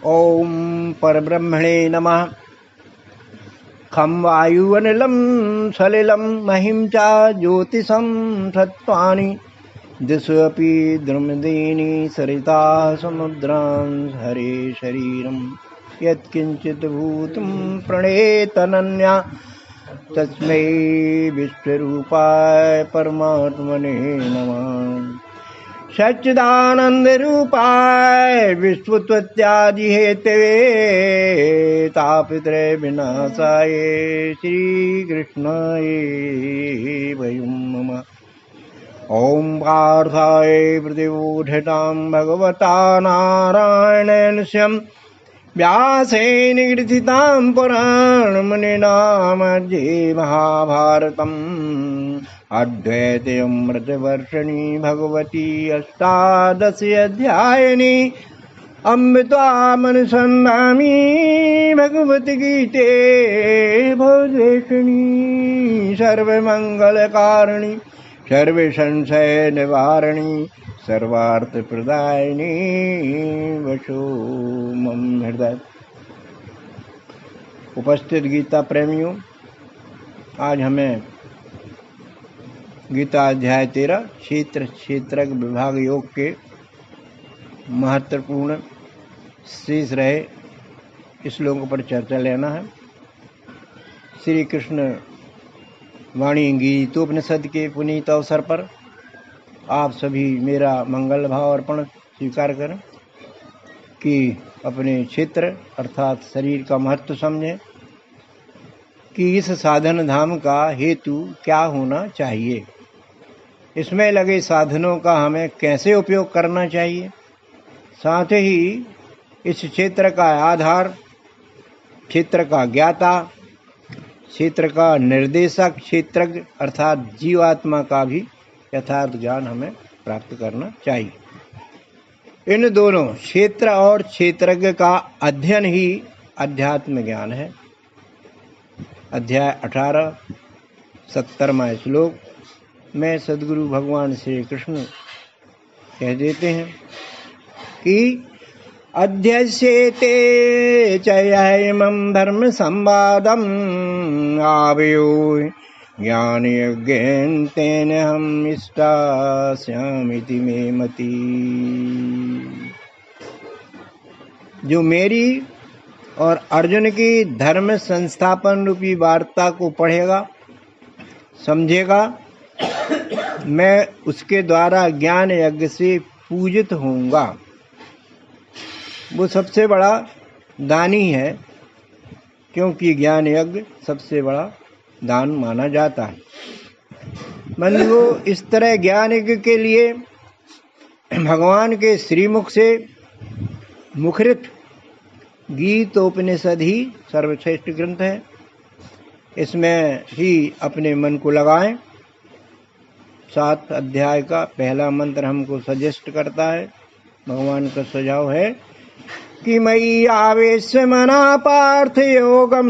ओम परब्रह्मणे नमः। खं वायुवनिलं सलिलं महिं च ज्योतिषं सत्त्वानि दिशोऽपि द्रुमदीनि सरिता समुद्रां हरे शरीरं यत्किञ्चित् भूतं प्रणेतनन्या तस्मै विश्वरूपाय परमात्मने नमः। सच्चिदानन्दरूपाय विश्वोत्पत्त्यादिहेतवे तापत्रय विनाशाय श्रीकृष्णाय वयं नमः। ॐ पार्थाय प्रतिबोधतां भगवता नारायणेन स्वयं व्यासेन ग्रथितां पुराणमुनिना मध्ये महाभारतम् अद्वैतमृतवर्षिणी भगवती अष्टादश अध्यायिनी अमृतामनुसन्धामि भगवती गीते भवद्वेषिणी सर्वमङ्गलकारिणी सर्वसंशयनिवारिणी सर्वार्थप्रदायिनी वशो मम हृदय। उपस्थित गीता प्रेमियों, आज हमें गीता अध्याय 13 क्षेत्रज्ञ विभाग योग के महत्वपूर्ण शेष रहे श्लोकों पर चर्चा लेना है। श्री कृष्ण वाणी गीतोपनिषद के पुनीत अवसर पर आप सभी मेरा मंगल भाव अर्पण स्वीकार करें कि अपने क्षेत्र अर्थात शरीर का महत्व समझें कि इस साधन धाम का हेतु क्या होना चाहिए, इसमें लगे साधनों का हमें कैसे उपयोग करना चाहिए, साथ ही इस क्षेत्र का आधार, क्षेत्र का ज्ञाता, क्षेत्र का निर्देशक, क्षेत्रज्ञ अर्थात जीवात्मा का भी यथार्थ ज्ञान हमें प्राप्त करना चाहिए। इन दोनों क्षेत्र और क्षेत्रज्ञ का अध्ययन ही अध्यात्म ज्ञान है। अध्याय 18 70वां श्लोक में सद्गुरु भगवान श्री कृष्ण कह देते हैं कि अध्यस्येते चयैमं धर्म संवादम आवयो ज्ञान यज्ञेन तेन हम इष्टास्यामिति मे मति। जो मेरी और अर्जुन की धर्म संस्थापन रूपी वार्ता को पढ़ेगा, समझेगा, मैं उसके द्वारा ज्ञान यज्ञ से पूजित होऊंगा। वो सबसे बड़ा दानी है, क्योंकि ज्ञान यज्ञ सबसे बड़ा दान माना जाता है। बंधुओं, इस तरह ज्ञान यज्ञ के लिए भगवान के श्रीमुख से मुखरित गीतोपनिषद ही सर्वश्रेष्ठ ग्रंथ है। इसमें ही अपने मन को लगाएं। 7 अध्याय का पहला मंत्र हमको सजेस्ट करता है, भगवान का सुझाव है कि मयि आवेश मना पार्थ योगम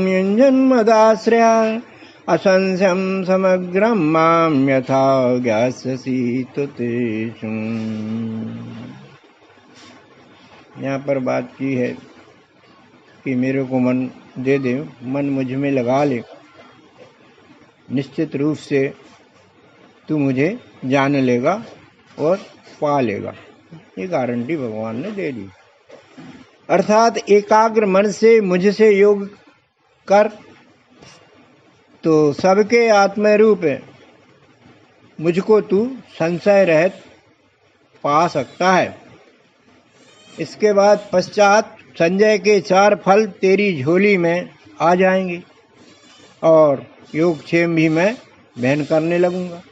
युञ्जन्मदाश्रया असंशयं समग्रं मां यथा ज्ञास्यसि तुतेषु। यहाँ पर बात की है कि मेरे को मन दे दे, मन मुझ में लगा ले, निश्चित रूप से तू मुझे जान लेगा और पा लेगा। ये गारंटी भगवान ने दे दी। अर्थात एकाग्र मन से मुझसे योग कर तो सबके आत्मरूप मुझको तू संशय रहित पा सकता है। इसके बाद पश्चात संजय के 4 फल तेरी झोली में आ जाएंगे और योगक्षेम भी मैं बहन करने लगूंगा।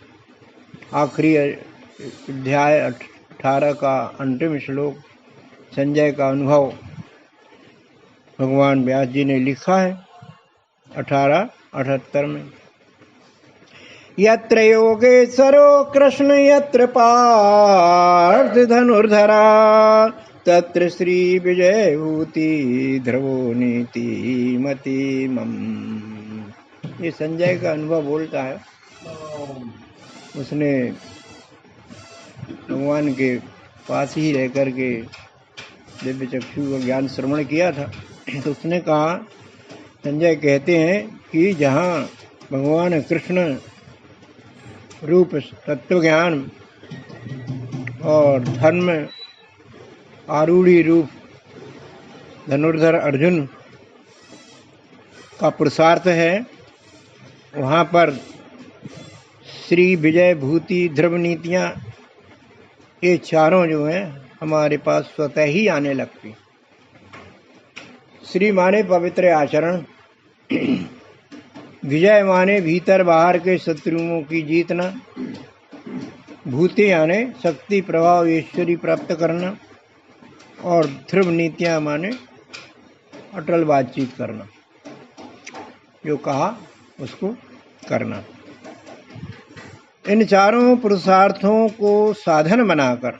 आखिरी अध्याय 18 का अंतिम श्लोक संजय का अनुभव भगवान व्यास जी ने लिखा है 1878 में। यत्र योगेश्वरो कृष्ण यत्र पार्थ धनुर्धरा तत्र श्री विजय भूति ध्रुवो नीति मति मम। ये संजय का अनुभव बोलता है। उसने भगवान के पास ही रह कर के दिव्य चक्षु का ज्ञान श्रवण किया था। तो उसने कहा, संजय कहते हैं कि जहाँ भगवान कृष्ण रूप तत्व ज्ञान और धर्म आरूढ़ी रूप धनुर्धर अर्जुन का पुरुषार्थ है, वहाँ पर श्री विजय भूति ध्रुव नीतियाँ ये चारों जो हैं हमारे पास स्वतः ही आने लगती। श्री माने पवित्र आचरण, विजय माने भीतर बाहर के शत्रुओं की जीतना, भूति यानी शक्ति प्रभाव ईश्वरी प्राप्त करना, और ध्रुव नीतियाँ माने अटल बातचीत करना, जो कहा उसको करना। इन चारों पुरुषार्थों को साधन बनाकर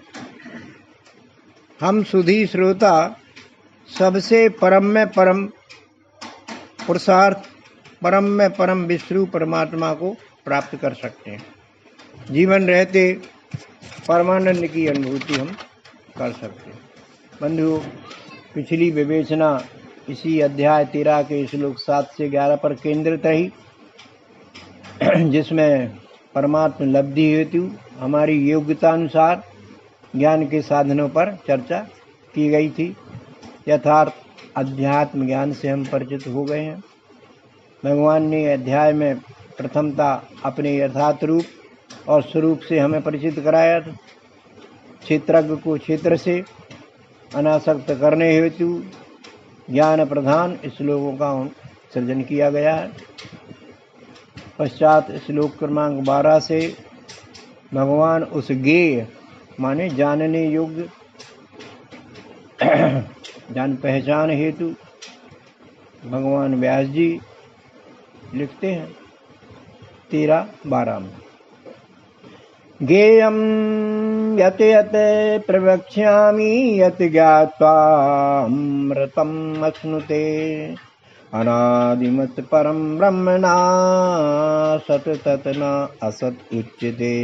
हम सुधी श्रोता सबसे परम में परम पुरुषार्थ, परम में परम विष्णु परमात्मा को प्राप्त कर सकते हैं। जीवन रहते परमानंद की अनुभूति हम कर सकते हैं। बंधुओं, पिछली विवेचना इसी अध्याय 13 के श्लोक 7 से 11 पर केंद्रित रही, जिसमें परमात्म लब्धि हेतु हमारी योग्यता अनुसार ज्ञान के साधनों पर चर्चा की गई थी। यथार्थ अध्यात्म ज्ञान से हम परिचित हो गए हैं। भगवान ने अध्याय में प्रथमता अपने यथार्थ रूप और स्वरूप से हमें परिचित कराया था। क्षेत्रज्ञ को क्षेत्र से अनासक्त करने हेतु ज्ञान प्रधान श्लोकों का सृजन किया गया है। पश्चात श्लोक क्रमांक 12 से भगवान उस ज्ञेय माने जानने योग्य जान पहचान हेतु भगवान व्यास जी लिखते हैं 13-12 में, ज्ञेयं यत् यत् प्रवक्ष्यामि यत् ज्ञात्वा अमृतम् अश्नुते अनादिमत् परं ब्रह्मणा सत् तत् न असत् उच्यते।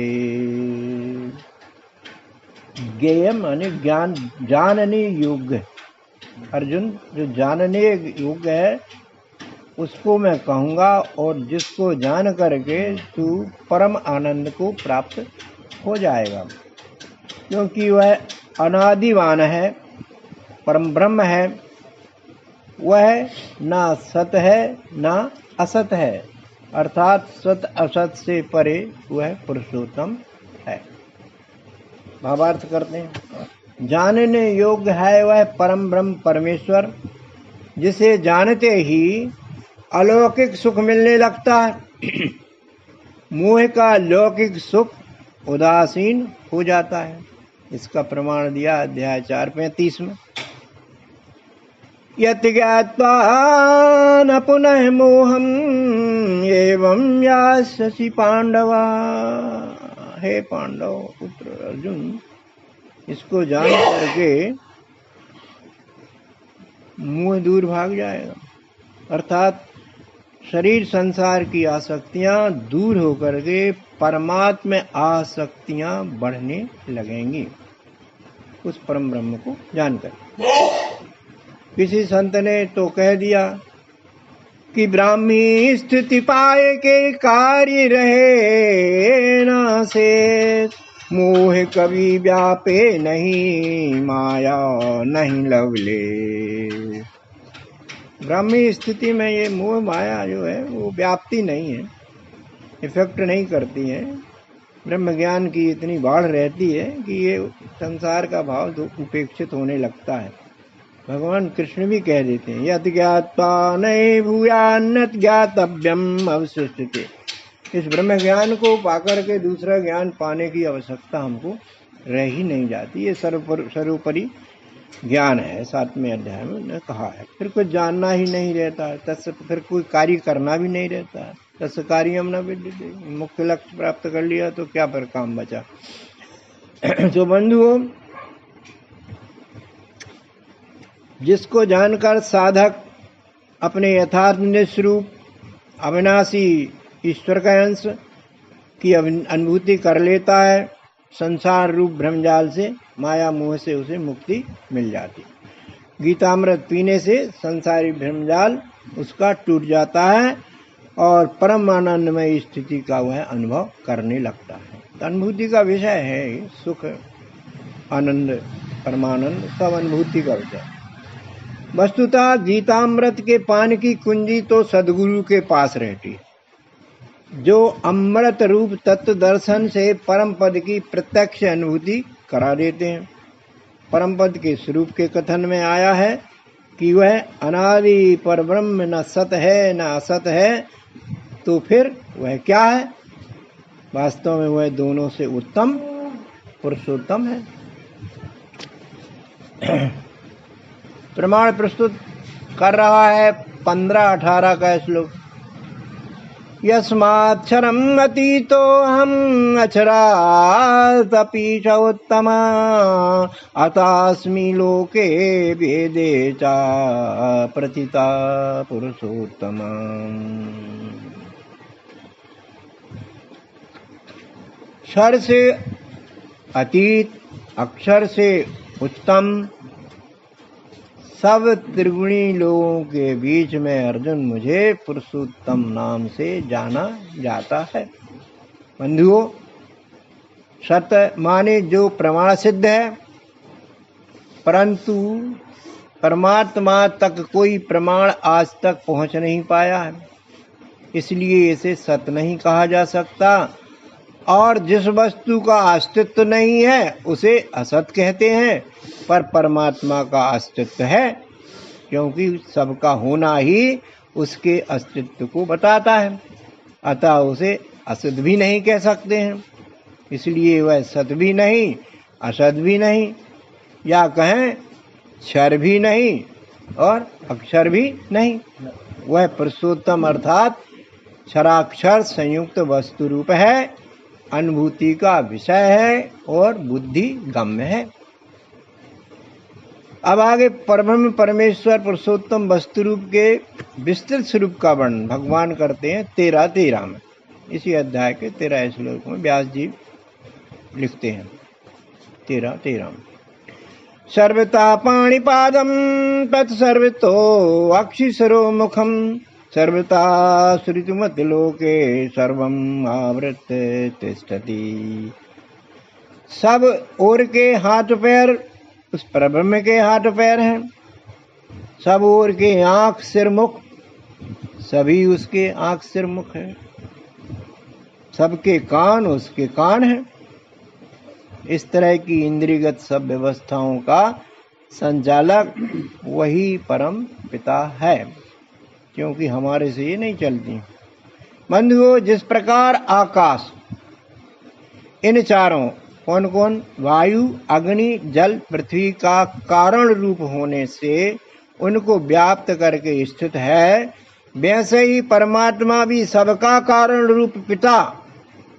ज्ञेयम माने ज्ञान, जानने योग्य। अर्जुन, जो जानने योग्य है उसको मैं कहूँगा, और जिसको जान करके तू परम आनंद को प्राप्त हो जाएगा, क्योंकि वह अनादिवान है, परम ब्रह्म है। वह ना सत है ना असत है, अर्थात सत असत से परे वह पुरुषोत्तम है। भावार्थ करते हैं, जानने योग्य है वह परम ब्रह्म परमेश्वर, जिसे जानते ही अलौकिक सुख मिलने लगता है। मोह का लौकिक सुख उदासीन हो जाता है। इसका प्रमाण दिया अध्याय 4:35 में, यत् ज्ञात्वा न पुनः मोहम एवं यास्यसि पांडवा। हे पांडव पुत्र अर्जुन, इसको जान करके मोह दूर भाग जाएगा, अर्थात शरीर संसार की आसक्तियां दूर होकर के परमात्म में आसक्तियां बढ़ने लगेंगी उस परम ब्रह्म को जानकर। किसी संत ने तो कह दिया कि ब्राह्मी स्थिति पाए के कार्य रहे ना से, मोह कभी व्यापे नहीं माया नहीं लवले। ब्राह्मी स्थिति में ये मोह माया जो है वो व्याप्ति नहीं है, इफेक्ट नहीं करती है। ब्रह्म ज्ञान की इतनी बाढ़ रहती है कि ये संसार का भाव उपेक्षित होने लगता है। भगवान कृष्ण भी कह देते हैं, यत् ज्ञात्वा नैव भूयान्नत् ज्ञातव्यम् अवशिष्यते। इस ब्रह्म ज्ञान को पाकर के दूसरा ज्ञान पाने की आवश्यकता हमको रह ही नहीं जाती। ये सर्वोपरि ज्ञान है, 7वें अध्याय में कहा है। फिर कुछ जानना ही नहीं रहता है, तत्से फिर कोई कार्य करना भी नहीं रहता है। तत्से कार्यम न विद्यते, मुख्य लक्ष्य प्राप्त कर लिया तो क्या फिर काम बचा। तो बंधुओं, जिसको जानकर साधक अपने यथार्थ निस्वरूप अविनाशी ईश्वर का अंश की अनुभूति कर लेता है, संसार रूप भ्रमजाल से माया मोह से उसे मुक्ति मिल जाती। गीतामृत पीने से संसारी भ्रमजाल उसका टूट जाता है और परम आनंदमय स्थिति का वह अनुभव करने लगता है। अनुभूति का विषय है सुख, आनंद, परमानंद, सब अनुभूति का विषय। वस्तुतः गीतामृत के पान की कुंजी तो सदगुरु के पास रहती है, जो अमृत रूप तत्व दर्शन से परम पद की प्रत्यक्ष अनुभूति करा देते हैं। परम पद के स्वरूप के कथन में आया है कि वह अनादि पर ब्रह्म न सत है न असत है, तो फिर वह क्या है? वास्तव में वह दोनों से उत्तम पुरुषोत्तम है। प्रमाण प्रस्तुत कर रहा है 15-18 का श्लोक। यस्माक्षरम अतीतो हम अक्षरादपि च उत्तमा अतास्मि लोके वेदे च प्रतिता पुरुषोत्तमा। क्षर से अतीत, अक्षर से उत्तम, सब त्रिगुणी लोगों के बीच में अर्जुन मुझे पुरुषोत्तम नाम से जाना जाता है। बंधुओं, सत्य माने जो प्रमाण सिद्ध है, परंतु परमात्मा तक कोई प्रमाण आज तक पहुंच नहीं पाया है, इसलिए इसे सत्य नहीं कहा जा सकता। और जिस वस्तु का अस्तित्व नहीं है उसे असत कहते हैं, पर परमात्मा का अस्तित्व है, क्योंकि सबका होना ही उसके अस्तित्व को बताता है। अतः उसे असत भी नहीं कह सकते हैं, इसलिए वह सत भी नहीं, असत भी नहीं, या कहें क्षर भी नहीं और अक्षर भी नहीं। वह पुरुषोत्तम अर्थात क्षराक्षर संयुक्त वस्तु रूप है, अनुभूति का विषय है और बुद्धि गम्य है। अब आगे परब्रह्म परमेश्वर पुरुषोत्तम वस्तु रूप के विस्तृत स्वरूप का वर्णन भगवान करते हैं 13 में। इसी अध्याय के 13 श्लोक में व्यास जी लिखते हैं 13 में। सर्वता पाणिपादम तत्सर्वतो अक्षिसरो मुखम सर्वता श्रुतिमतिलोके सर्वम आवृत तिष्ठति। सब ओर के हाथ पैर उस परब्रह्म के हाथ पैर हैं, सब ओर के आंख सिर मुख सभी उसके आंख सिर मुख है, सबके कान उसके कान हैं। इस तरह की इंद्रियगत सब व्यवस्थाओं का संचालक वही परम पिता है, क्योंकि हमारे से ये नहीं चलती। बंधुओं, जिस प्रकार आकाश इन चारों कौन कौन वायु, अग्नि, जल, पृथ्वी का कारण रूप होने से उनको व्याप्त करके स्थित है, वैसे ही परमात्मा भी सबका कारण रूप पिता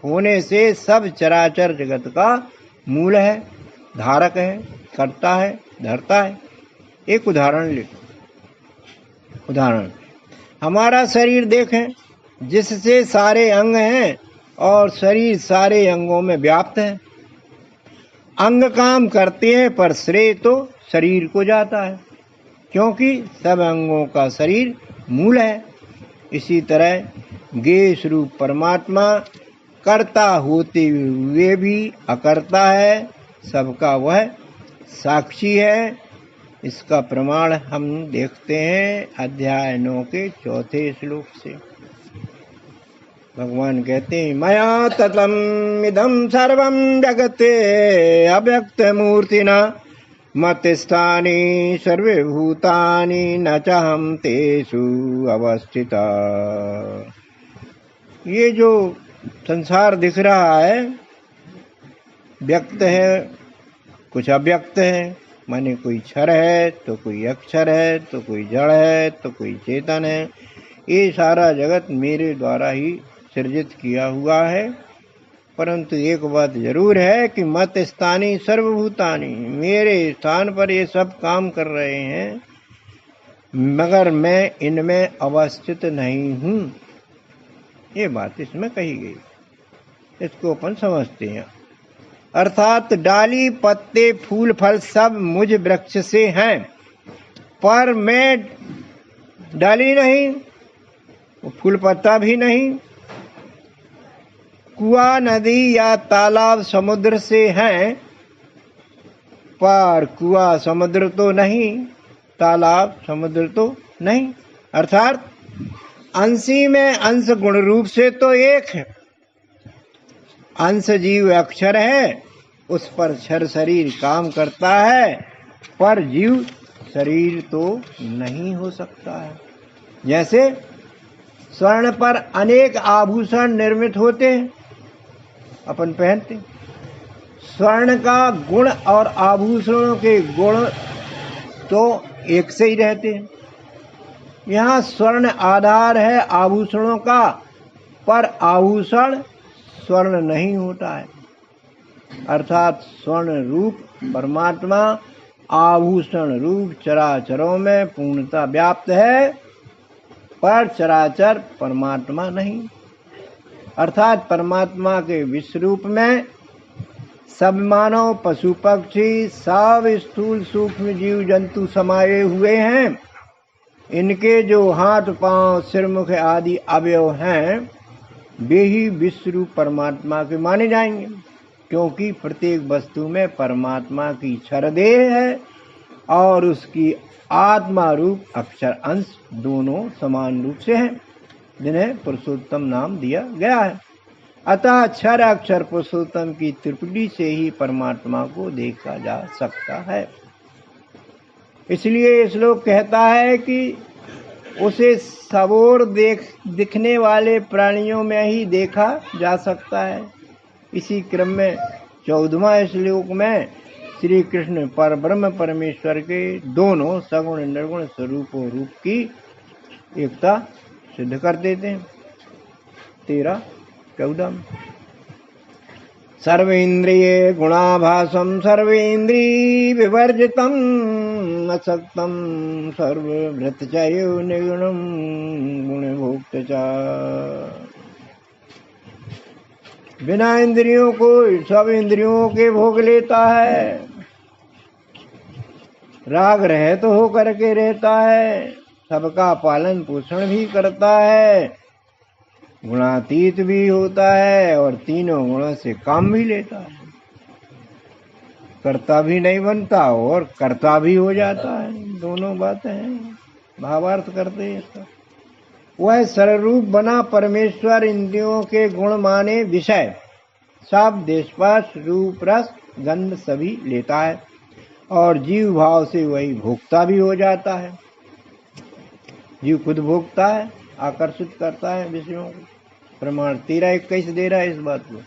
होने से सब चराचर जगत का मूल है, धारक है, करता है, धरता है। एक उदाहरण लिखो। उदाहरण, हमारा शरीर देखें, जिससे सारे अंग हैं और शरीर सारे अंगों में व्याप्त है। अंग काम करते हैं पर श्रेय तो शरीर को जाता है, क्योंकि सब अंगों का शरीर मूल है। इसी तरह गेश रूप परमात्मा कर्ता होते हुए भी अकर्ता है, सबका वह साक्षी है। इसका प्रमाण हम देखते हैं अध्याय 9 के 4 श्लोक से। भगवान कहते हैं, मया ततम इदं सर्वं जगते अव्यक्त मूर्तिना मत्स्थानि सर्वे भूतानि न चाहं तेषु अवस्थिता। ये जो संसार दिख रहा है, व्यक्त है, कुछ अव्यक्त है, माने कोई क्षर है तो कोई अक्षर है तो कोई जड़ है तो कोई चेतन है। ये सारा जगत मेरे द्वारा ही सृजित किया हुआ है, परंतु एक बात जरूर है कि मत स्थानी सर्वभूतानि, मेरे स्थान पर ये सब काम कर रहे हैं, मगर मैं इनमें अवस्थित नहीं हूँ। ये बात इसमें कही गई, इसको अपन समझते हैं। अर्थात डाली पत्ते फूल फल सब मुझ वृक्ष से हैं, पर मैं डाली नहीं, फूल पत्ता भी नहीं। कुआं नदी या तालाब समुद्र से हैं, पर कुआं समुद्र तो नहीं, तालाब समुद्र तो नहीं। अर्थात अंशी में अंश गुण रूप से तो एक है। अंश जीव अक्षर है, उस पर क्षर शरीर काम करता है, पर जीव शरीर तो नहीं हो सकता है। जैसे स्वर्ण पर अनेक आभूषण निर्मित होते हैं, अपन पहनते। स्वर्ण का गुण और आभूषणों के गुण तो एक से ही रहते हैं। यहाँ स्वर्ण आधार है आभूषणों का, पर आभूषण स्वर्ण नहीं होता है। अर्थात स्वर्ण रूप परमात्मा आभूषण रूप चराचरों में पूर्णता व्याप्त है, पर चराचर परमात्मा नहीं। अर्थात परमात्मा के विश्व रूप में सब मानव पशु पक्षी सब स्थूल सूक्ष्म जीव जंतु समाये हुए हैं। इनके जो हाथ पांव सिर मुख आदि अवयव हैं, वे ही विश्व रूप परमात्मा के माने जाएंगे, क्योंकि प्रत्येक वस्तु में परमात्मा की क्षरदेह है और उसकी आत्मा रूप अक्षर अंश दोनों समान रूप से हैं, जिन्हें पुरुषोत्तम नाम दिया गया है। अतः अक्षर अक्षर पुरुषोत्तम की त्रिपुटी से ही परमात्मा को देखा जा सकता है। इसलिए श्लोक कहता है कि उसे सबोर दिखने वाले प्राणियों में ही देखा जा सकता है। इसी क्रम में 14वां श्लोक में श्री कृष्ण परब्रह्म परमेश्वर के दोनों सगुण निर्गुण स्वरूपों रूप की एकता सिद्ध कर देते हैं। 13-14 सर्वेन्द्रिये गुणाभासं सर्वेन्द्रिय विवर्जितं असक्तं सर्वभृतचयो निर्गुणं गुणभोक्त च। बिना इंद्रियों को सब इंद्रियों के भोग लेता है, राग रहित होकर के रहता है, सबका पालन पोषण भी करता है, गुणातीत भी होता है और तीनों गुणों से काम भी लेता है। कर्ता भी नहीं बनता और कर्ता भी हो जाता है। दोनों बातें हैं, भावार्थ करते हैं इसका। वह सर्वरूप बना परमेश्वर इंद्रियों के गुण माने विषय सब देशपाश रूप रस गंध सभी लेता है और जीव भाव से वही भोक्ता भी हो जाता है। जीव खुद भोगता है, आकर्षित करता है विषयों को। प्रमाण 13-21 दे रहा है इस बात को।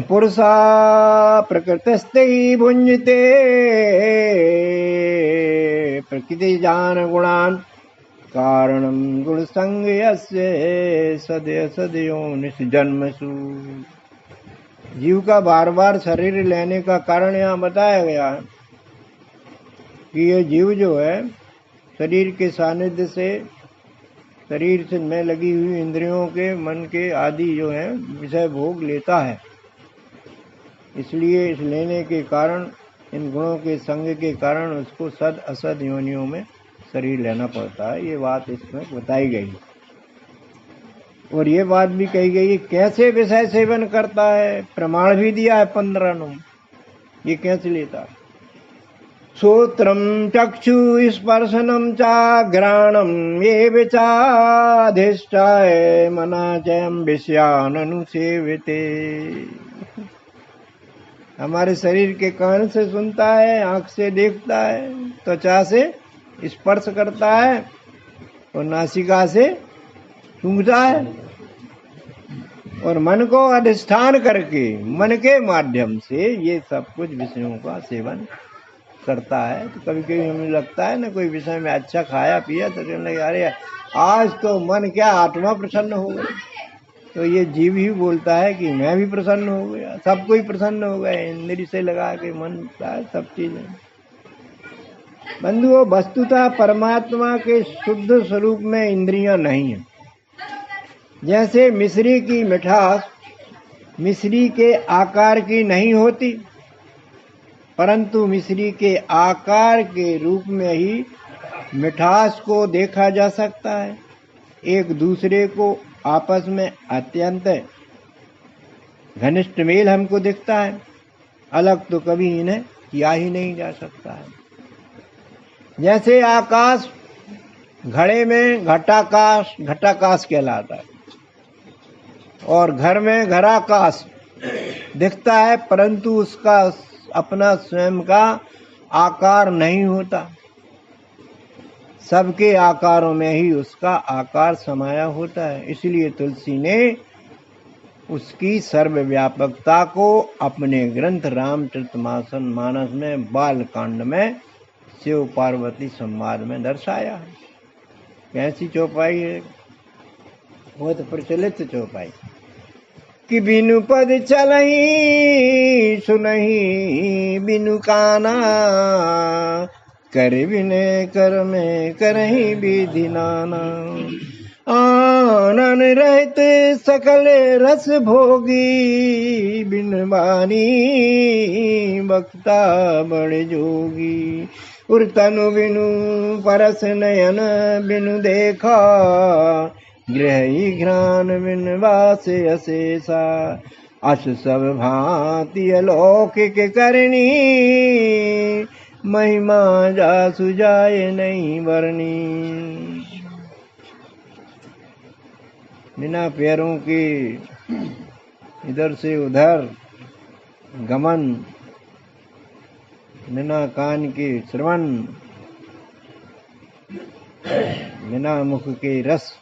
पुरुषा प्रकृतस्ते भुंजते प्रकृति जान गुणान कारणम गुण संग यस्य सदय सदयो निजन्मसु। जीव का बार बार शरीर लेने का कारण यहाँ बताया गया है कि ये जीव जो है शरीर के सानिध्य से, शरीर से में लगी हुई इंद्रियों के मन के आदि जो है विषय भोग लेता है। इसलिए इस लेने के कारण, इन गुणों के संग के कारण उसको सद असद योनियों में शरीर लेना पड़ता है। ये बात इसमें बताई गई और ये बात भी कही गई कैसे विषय सेवन करता है। प्रमाण भी दिया है 15 नु, ये कैसे लेता है। श्रोत्रम चक्षु स्पर्शनम चाघ्राणम ये विचाधिष्ठाय मना चयम विषयान अनुसेविते। हमारे शरीर के कान से सुनता है, आंख से देखता है, त्वचा से स्पर्श करता है और नासिका से सूंघता है और मन को अधिष्ठान करके मन के माध्यम से ये सब कुछ विषयों का सेवन करता है। तो कभी कभी हमें लगता है ना, कोई विषय में अच्छा खाया पिया तो कहने लगे अरे आज तो मन क्या आत्मा प्रसन्न हो गई। तो ये जीव ही बोलता है कि मैं भी प्रसन्न हो गया, सब कोई प्रसन्न हो गए, इंद्री से लगा के मन का सब चीजें। बंधुओं, वस्तुतः परमात्मा के शुद्ध स्वरूप में इंद्रियां नहीं है। जैसे मिश्री की मिठास मिश्री के आकार की नहीं होती, परंतु मिश्री के आकार के रूप में ही मिठास को देखा जा सकता है। एक दूसरे को आपस में अत्यंत घनिष्ठ मेल हमको दिखता है, अलग तो कभी इन्हें किया ही नहीं जा सकता है। जैसे आकाश घड़े में घटाकाश कहलाता है और घर में घराकाश दिखता है, परंतु उसका अपना स्वयं का आकार नहीं होता। सबके आकारों में ही उसका आकार समाया होता है। इसलिए तुलसी ने उसकी सर्वव्यापकता को अपने ग्रंथ रामचरितमानस में बालकांड में शिव पार्वती संवाद में दर्शाया है। कैसी चौपाई है, बहुत प्रचलित चौपाई कि बिनु पद चलही सुनही बिनु काना, कर विनय कर में करही विधि नाना। आनन रहत सकल रस भोगी, बिन वाणी बक्ता बड़ जोगी। उर तनु बिनु परस नयन बिनु देखा, गृही घ्राण बिन वास अशेषा। अस सब भांति अलौकिक करनी, महिमा जासु जाए नहीं वर्णी। बिना पैरों के इधर से उधर गमन, बिना कान के श्रवण, बिना मुख के रस,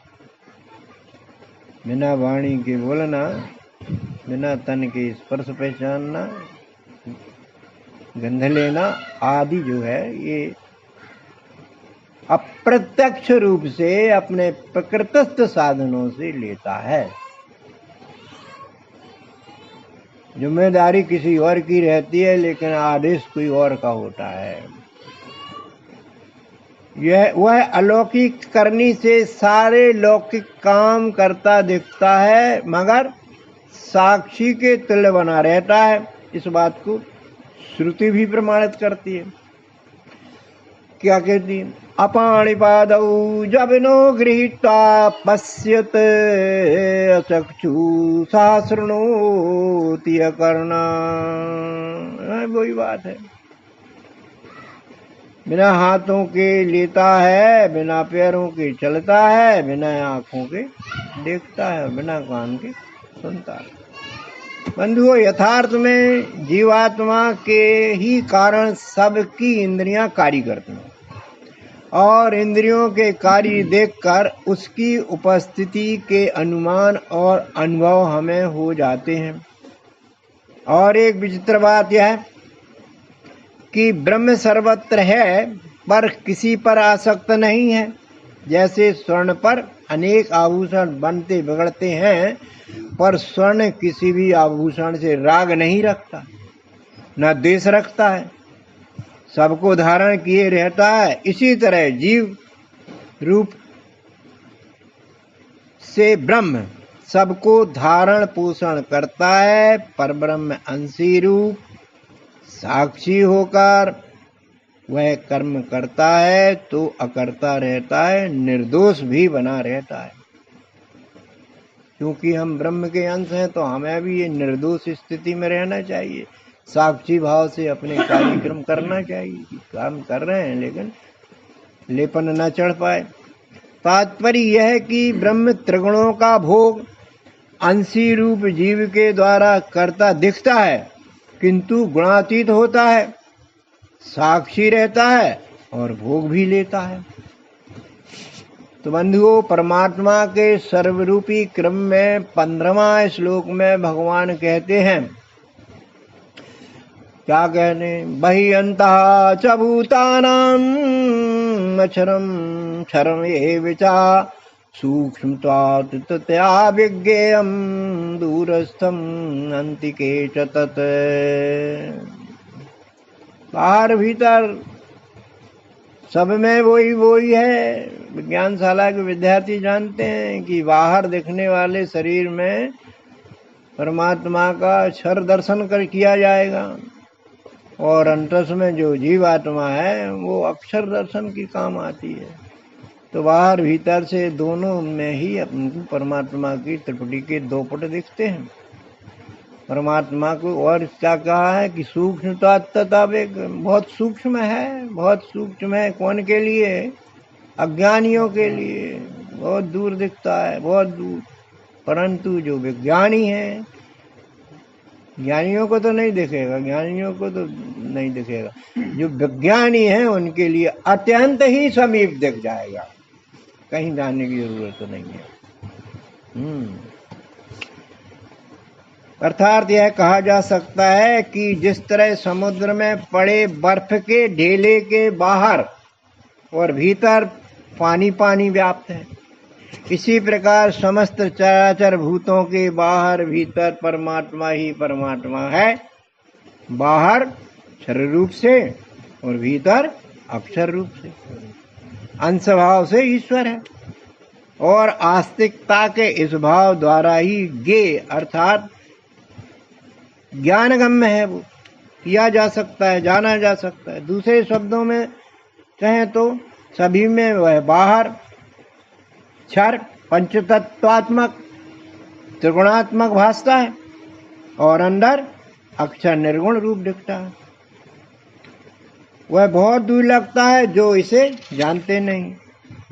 बिना वाणी के बोलना, बिना तन के स्पर्श पहचानना, गंध लेना आदि जो है ये अप्रत्यक्ष रूप से अपने प्रकृतिस्थ साधनों से लेता है। जिम्मेदारी किसी और की रहती है, लेकिन आदेश कोई और का होता है। वह अलौकिक करनी से सारे लौकिक काम करता दिखता है, मगर साक्षी के तुल्य बना रहता है। इस बात को श्रुति भी प्रमाणित करती है। क्या कहती है? अपाणिपादौ जब नो गृहीत्वा पश्यत, अचक्षुषा शृणोति अकर्णा। वही बात है। बिना हाथों के लेता है, बिना पैरों के चलता है, बिना आंखों के देखता है, बिना कान के सुनता है। बंधुओं, यथार्थ में जीवात्मा के ही कारण सबकी इंद्रियां कार्य करती हैं और इंद्रियों के कार्य देखकर उसकी उपस्थिति के अनुमान और अनुभव हमें हो जाते हैं। और एक विचित्र बात यह है कि ब्रह्म सर्वत्र है, पर किसी पर आसक्त नहीं है। जैसे स्वर्ण पर अनेक आभूषण बनते बिगड़ते हैं, पर स्वर्ण किसी भी आभूषण से राग नहीं रखता, न द्वेष रखता है, सबको धारण किए रहता है। इसी तरह जीव रूप से ब्रह्म सबको धारण पोषण करता है, पर ब्रह्म अंशी रूप साक्षी होकर वह कर्म करता है तो अकर्ता रहता है, निर्दोष भी बना रहता है। क्योंकि हम ब्रह्म के अंश हैं तो हमें भी ये निर्दोष स्थिति में रहना चाहिए, साक्षी भाव से अपने कार्यक्रम करना चाहिए। काम कर रहे हैं लेकिन लेपन न चढ़ पाए। तात्पर्य यह है कि ब्रह्म त्रिगुणों का भोग अंशी रूप जीव के द्वारा करता दिखता है, किंतु गुणातीत होता है, साक्षी रहता है और भोग भी लेता है। तो बंधुओं, परमात्मा के सर्वरूपी क्रम में 15वां श्लोक में भगवान कहते हैं, क्या कहने? बहि अंतः च भूतानां अक्षरं क्षरं एव च सूक्ष्मत्वात् तत्या विज्ञेयं दूरस्थं अन्तिके च तत्। बाहर भीतर सब में वही है। विज्ञानशाला के विद्यार्थी जानते हैं कि बाहर दिखने वाले शरीर में परमात्मा का अक्षर दर्शन कर किया जाएगा, और अंतस में जो जीवात्मा है वो अक्षर दर्शन की काम आती है। तो बाहर भीतर से दोनों में ही हमको परमात्मा की त्रिपुटी के दो पट दिखते हैं। परमात्मा को और क्या कहा है कि सूक्ष्मता तत्वेक, बहुत सूक्ष्म है, बहुत सूक्ष्म है। कौन के लिए? अज्ञानियों के लिए बहुत दूर दिखता है, बहुत दूर। परंतु जो विज्ञानी है, ज्ञानियों को तो नहीं दिखेगा, ज्ञानियों को तो नहीं दिखेगा, जो विज्ञानी है उनके लिए अत्यंत ही समीप दिख जाएगा, कहीं जाने की जरूरत तो नहीं है। अर्थात यह कहा जा सकता है कि जिस तरह समुद्र में पड़े बर्फ के ढेले के बाहर और भीतर पानी पानी व्याप्त है, इसी प्रकार समस्त चराचर भूतों के बाहर भीतर परमात्मा ही परमात्मा है। बाहर क्षर रूप से और भीतर अक्षर रूप से, अंश भाव से ईश्वर है। और आस्तिकता के इस भाव द्वारा ही ज्ञेय अर्थात ज्ञानगम्य है, वो किया जा सकता है, जाना जा सकता है। दूसरे शब्दों में कहें तो सभी में वह बाहर क्षर पंचतत्वात्मक त्रिगुणात्मक भासता है और अंदर अक्षर निर्गुण रूप दिखता है। वह बहुत दूर लगता है जो इसे जानते नहीं,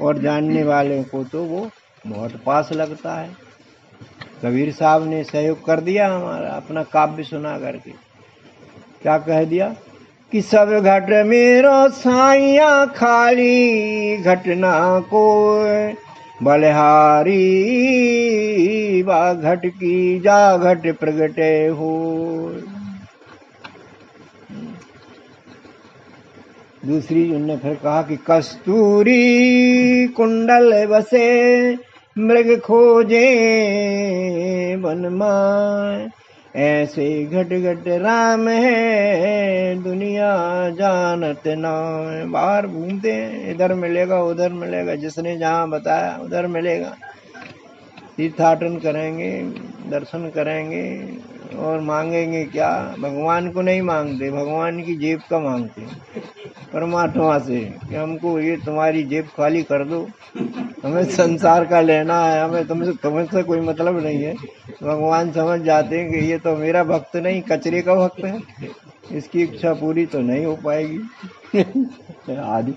और जानने वाले को तो वो बहुत पास लगता है। कबीर साहब ने सहयोग कर दिया हमारा, अपना काव्य सुना करके क्या कह दिया कि सब घट मेरो साइया खाली घटना को बलिहारी, बा घट की जा घट प्रगटे हो। दूसरी उनने फिर कहा कि कस्तूरी कुंडल बसे मृग खोजे वन माय, ऐसे घट घट राम है दुनिया जानत ना। बाहर घूमते हैं, इधर मिलेगा उधर मिलेगा, जिसने जहाँ बताया उधर मिलेगा। तीर्थाटन करेंगे, दर्शन करेंगे और मांगेंगे क्या? भगवान को नहीं मांगते, भगवान की जेब का मांगते हैं, परमात्मा से कि हमको ये तुम्हारी जेब खाली कर दो, हमें संसार का लेना है, हमें तुमसे कोई मतलब नहीं है। भगवान समझ जाते हैं कि ये तो मेरा भक्त नहीं, कचरे का भक्त है, इसकी इच्छा पूरी तो नहीं हो पाएगी आदि।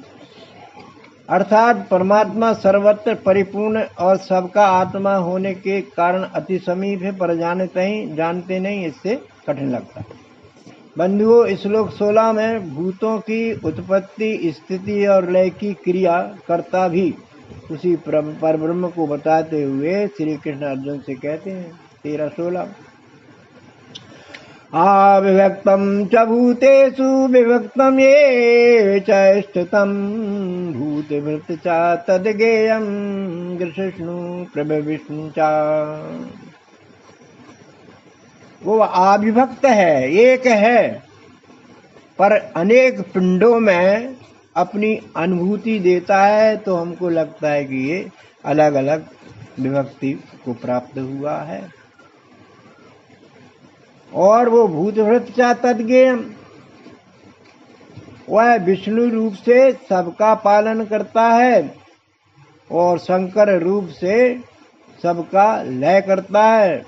अर्थात परमात्मा सर्वत्र परिपूर्ण और सबका आत्मा होने के कारण अति समीप है, पर जानते नहीं, इससे कठिन लगता है। बंधुओं, श्लोक 16 में भूतों की उत्पत्ति स्थिति और लय की क्रिया कर्ता भी उसी परब्रह्म को बताते हुए श्री कृष्ण अर्जुन से कहते हैं 13-16, अविभक्तम च भूतेषु विभक्तम ये च स्थितम भूतभृत च तद्गेयं कृष्णु प्रभविष्णु च। वो अविभक्त है, एक है, पर अनेक पिंडों में अपनी अनुभूति देता है, तो हमको लगता है कि ये अलग अलग विभक्ति को प्राप्त हुआ है। और वो भूतभृत चा तद्गेयम, वह विष्णु रूप से सबका पालन करता है और शंकर रूप से सबका लय करता है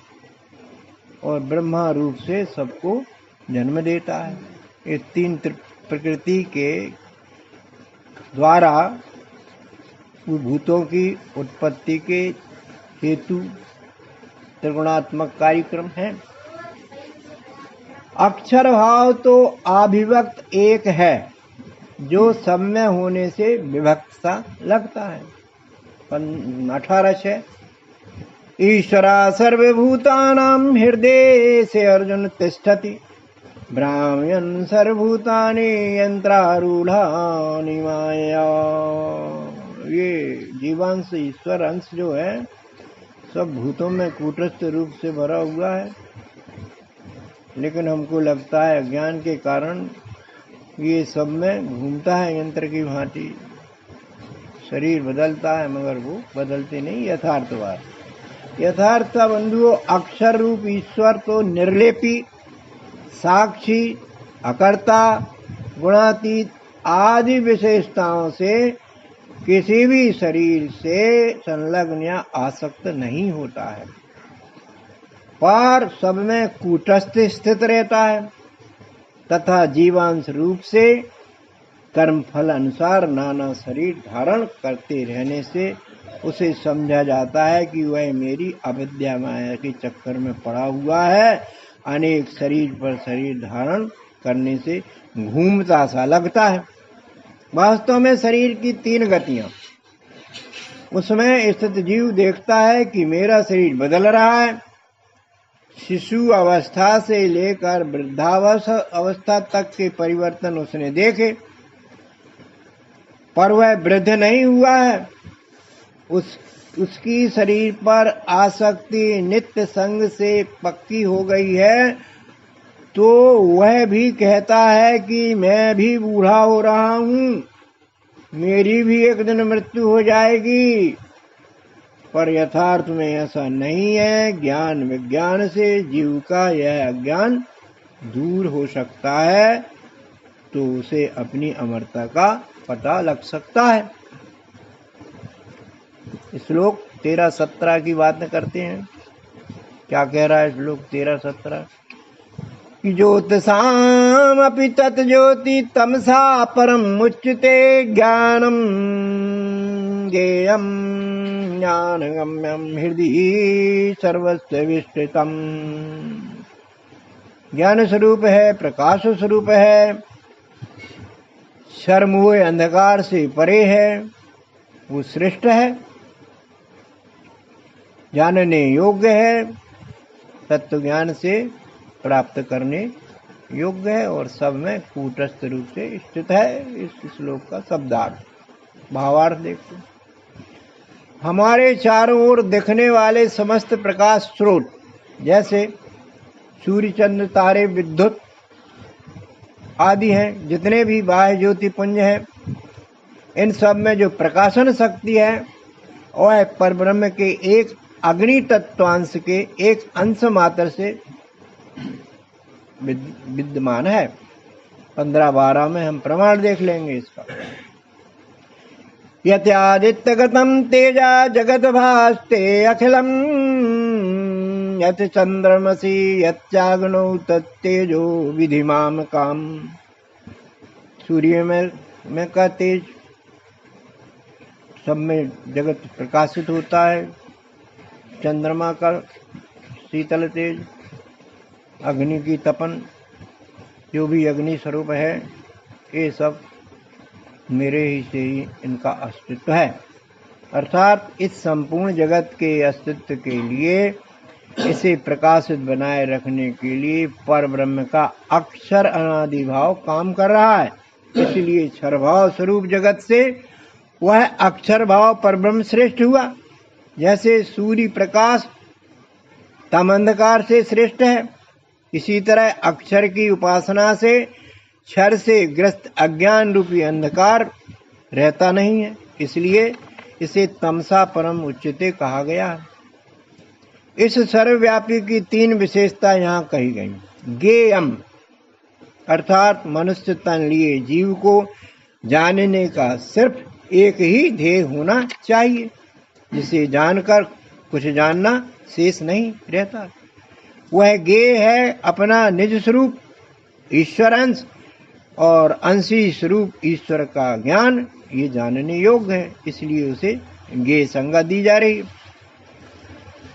और ब्रह्मा रूप से सबको जन्म देता है। ये तीन प्रकृति के द्वारा भूतों की उत्पत्ति के हेतु त्रिगुणात्मक कार्यक्रम है। अक्षर भाव तो अभिव्यक्त एक है, जो सब में होने से विभक्त सा लगता है। 18 है, ईश्वरा सर्वभूतानां हृदय से अर्जुन तिष्ठति, ब्राह्मण सर्वभूतानि यंत्रारूढ़ानि माया। ये जीवांश ईश्वर अंश जो है सब भूतों में कूटस्थ रूप से भरा हुआ है, लेकिन हमको लगता है अज्ञान के कारण ये सब में घूमता है यंत्र की भांति। शरीर बदलता है मगर वो बदलते नहीं, यथार्थवाद। यथार्थ बंधुओं, अक्षर रूप ईश्वर तो निर्लेपी, साक्षी, अकर्ता, गुणातीत आदि विशेषताओं से किसी भी शरीर से संलग्न या आसक्त नहीं होता है, पर सब में कूटस्थ स्थित रहता है तथा जीवांश रूप से कर्मफल अनुसार नाना शरीर धारण करते रहने से उसे समझा जाता है कि वह मेरी अविद्या माया के चक्कर में पड़ा हुआ है। अनेक शरीर पर शरीर धारण करने से घूमता सा लगता है। वास्तव में शरीर की 3 गतियां, उसमें स्थित जीव देखता है कि मेरा शरीर बदल रहा है। शिशु अवस्था से लेकर वृद्धावस्था तक के परिवर्तन उसने देखे, पर वह वृद्ध नहीं हुआ है। उसकी शरीर पर आसक्ति नित्य संग से पक्की हो गई है, तो वह भी कहता है कि मैं भी बूढ़ा हो रहा हूँ, मेरी भी एक दिन मृत्यु हो जाएगी। पर यथार्थ में ऐसा नहीं है। ज्ञान विज्ञान से जीव का यह अज्ञान दूर हो सकता है, तो उसे अपनी अमरता का पता लग सकता है। श्लोक 13-17 की बात करते हैं। क्या कह रहा है श्लोक 13-17? ज्योतिषामपि तज्ज्योति तमसा परम मुच्यते ज्ञानम ज्ञेयं ज्ञानगम्यं हृदि सर्वस्य विस्तृतम्। ज्ञान स्वरूप है, प्रकाश स्वरूप है, शर्म हुए अंधकार से परे है, वो श्रेष्ठ है, जानने योग्य है, तत्व ज्ञान से प्राप्त करने योग्य है और सब में कूटस्थ रूप से स्थित है। इस श्लोक का शब्दार्थ भावार्थ देखते। हमारे चारों ओर दिखने वाले समस्त प्रकाश स्रोत जैसे सूर्य, चंद्र, तारे, विद्युत आदि हैं, जितने भी बाह्य ज्योति पुंज हैं, इन सब में जो प्रकाशन शक्ति है वह परब्रह्म के एक अग्नि तत्वांश के एक अंश मात्र से विद्यमान है। 15-12 में हम प्रमाण देख लेंगे इसका। यत्यादित्यगतं तेजा जगत भास्ते अखिलम यत् चंद्रमसि यच्चाग्नौ तत्तेजो विधिमाम काम। सूर्य में का तेज सब में जगत प्रकाशित होता है, चंद्रमा का शीतल तेज, अग्नि की तपन, जो भी अग्नि स्वरूप है, ये सब मेरे ही से ही इनका अस्तित्व है। अर्थात इस संपूर्ण जगत के अस्तित्व के लिए, इसे प्रकाशित बनाए रखने के लिए परब्रह्म का अक्षर अनादि भाव काम कर रहा है। इसलिए क्षर भाव स्वरूप जगत से वह अक्षर भाव परब्रह्म श्रेष्ठ हुआ। जैसे सूर्य प्रकाश तम अंधकार से श्रेष्ठ है, इसी तरह अक्षर की उपासना से क्षर से ग्रस्त अज्ञान रूपी अंधकार रहता नहीं है। इसलिए इसे तमसा परम उच्चते कहा गया है। इस सर्वव्यापी की 3 विशेषता यहाँ कही गई। ज्ञेयम अर्थात मनुष्य तन लिए जीव को जानने का सिर्फ एक ही ध्येय होना चाहिए, जिसे जानकर कुछ जानना शेष नहीं रहता। वह ज्ञेय है अपना निज स्वरूप ईश्वर अंश और अंशी स्वरूप ईश्वर का ज्ञान, ये जानने योग्य है, इसलिए उसे ज्ञेय संज्ञा दी जा रही है।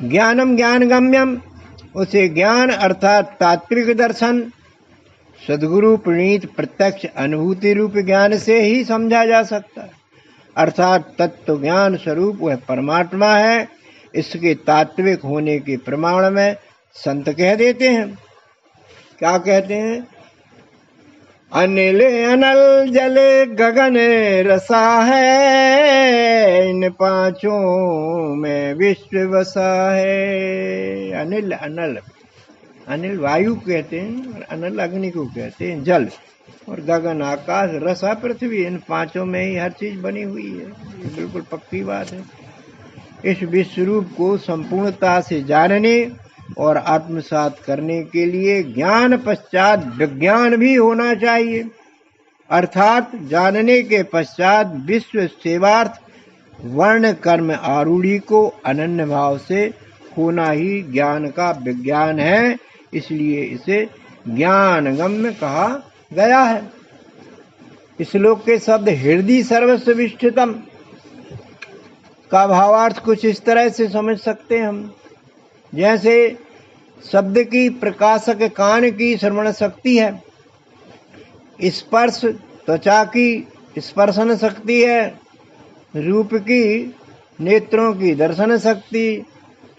ज्ञानम ज्ञानगम्यम, उसे ज्ञान अर्थात तात्विक दर्शन, सद्गुरु प्रणीत प्रत्यक्ष अनुभूति रूप ज्ञान से ही समझा जा सकता है। अर्थात तत्व ज्ञान स्वरूप वह परमात्मा है। इसके तात्विक होने के प्रमाण में संत कह देते हैं। क्या कहते हैं? अनिल अनल जल गगन रसा है, इन 5 में विश्व बसा है। अनिल अनल, अनिल वायु कहते हैं और अनल अग्नि को कहते हैं, जल, और गगन आकाश, रसा पृथ्वी, इन 5 में ही हर चीज बनी हुई है। ये बिल्कुल पक्की बात है। इस विश्वरूप को संपूर्णता से जानने और आत्मसात करने के लिए ज्ञान पश्चात विज्ञान भी होना चाहिए, अर्थात जानने के पश्चात विश्व सेवार्थ वर्ण कर्म आरूढ़ी को अनन्य भाव से होना ही ज्ञान का विज्ञान है। इसलिए इसे ज्ञानगम्य कहा गया है। श्लोक के शब्द हृदय सर्वस्व विष्ठितम का भावार्थ कुछ इस तरह से समझ सकते हैं हम, जैसे शब्द की प्रकाशक कान की श्रवण शक्ति है, स्पर्श त्वचा की स्पर्शन शक्ति है, रूप की नेत्रों की दर्शन शक्ति,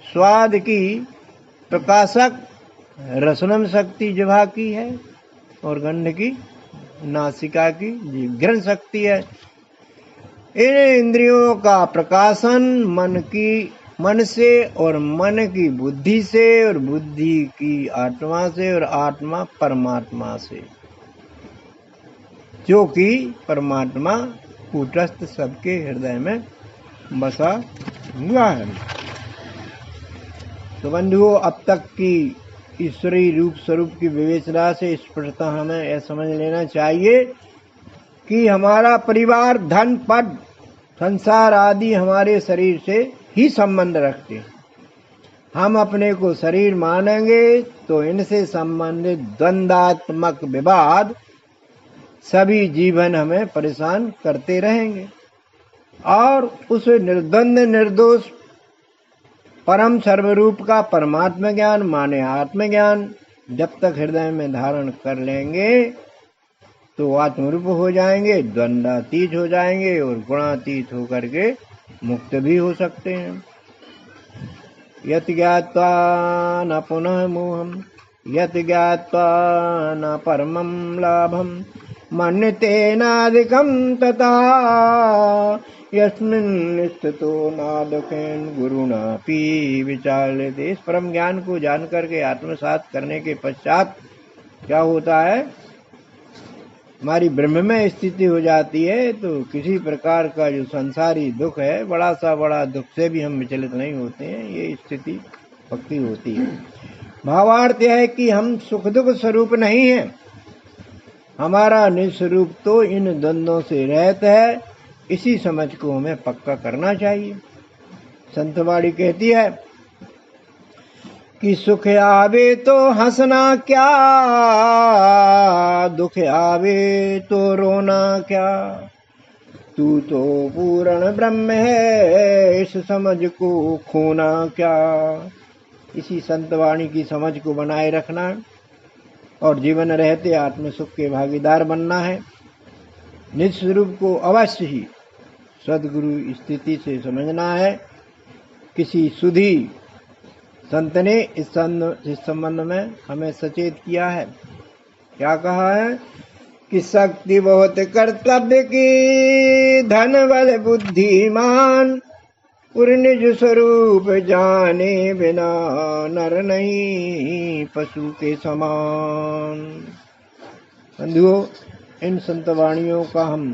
स्वाद की प्रकाशक रसनम शक्ति जिह्वा की है, और गंध की नासिका की जिघ्राण शक्ति है। इन इंद्रियों का प्रकाशन मन से, और मन की बुद्धि से, और बुद्धि की आत्मा से, और आत्मा परमात्मा से, जो कि परमात्मा कूटस्थ सबके हृदय में बसा हुआ है। तो बंधुओं, अब तक की ईश्वरीय रूप स्वरूप की विवेचना से स्पष्टता हमें यह समझ लेना चाहिए कि हमारा परिवार, धन, पद, संसार आदि हमारे शरीर से ही संबंध रखते हैं। हम अपने को शरीर मानेंगे तो इनसे संबंधित द्वंद्वात्मक विवाद सभी जीवन हमें परेशान करते रहेंगे, और उस निर्द्वंद निर्दोष परम सर्वरूप का परमात्मा ज्ञान माने आत्मज्ञान जब तक हृदय में धारण कर लेंगे तो आत्मरूप हो जाएंगे, द्वंद्वातीत हो जाएंगे, और गुणातीत होकर के मुक्त भी हो सकते हैं। यत् ज्ञात्वा न पुनः मोहम, यत् ज्ञात्वा न परमं लाभम, मन्यते नाधिकं तथा यस्मिन् स्थितो नादुखेन गुरुणापि विचाल्यते। इस परम ज्ञान को जान करके आत्मसात करने के पश्चात क्या होता है, हमारी ब्रह्म में स्थिति हो जाती है। तो किसी प्रकार का जो संसारी दुख है, बड़ा सा बड़ा दुख से भी हम विचलित नहीं होते हैं। ये स्थिति भक्ति होती है। भावार्थ यह है कि हम सुख दुख स्वरूप नहीं है, हमारा निस्वरूप तो इन द्वंद्वों से रहित है। इसी समझ को हमें पक्का करना चाहिए। संतवाणी कहती है कि सुख आवे तो हंसना क्या, दुख आवे तो रोना क्या, तू तो पूर्ण ब्रह्म है, इस समझ को खोना क्या। इसी संतवाणी की समझ को बनाए रखना है और जीवन रहते आत्म सुख के भागीदार बनना है। निज स्वरूप को अवश्य ही सदगुरु स्थिति से समझना है। किसी सुधी संत ने इस संबंध में हमें सचेत किया है। क्या कहा है कि शक्ति बहुत कर्तव्य की, धन बल बुद्धिमान, और निज स्वरूप जाने बिना नर नहीं पशु के समान। बंधुओं, इन संतवाणियों का हम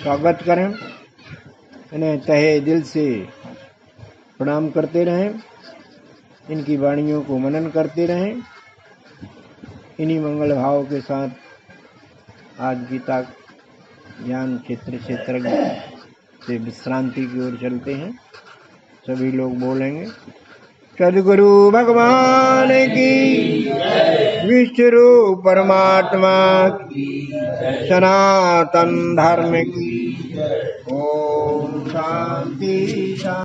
स्वागत करें, इन्हें तहे दिल से प्रणाम करते रहें, इनकी वाणियों को मनन करते रहें। इन्हीं मंगल भाव के साथ आज गीता ज्ञान क्षेत्र से विश्रांति की ओर चलते हैं। सभी लोग बोलेंगे सद्गुरु भगवान की, विष्णु परमात्मा की, सनातन धर्म की। ओम शांति।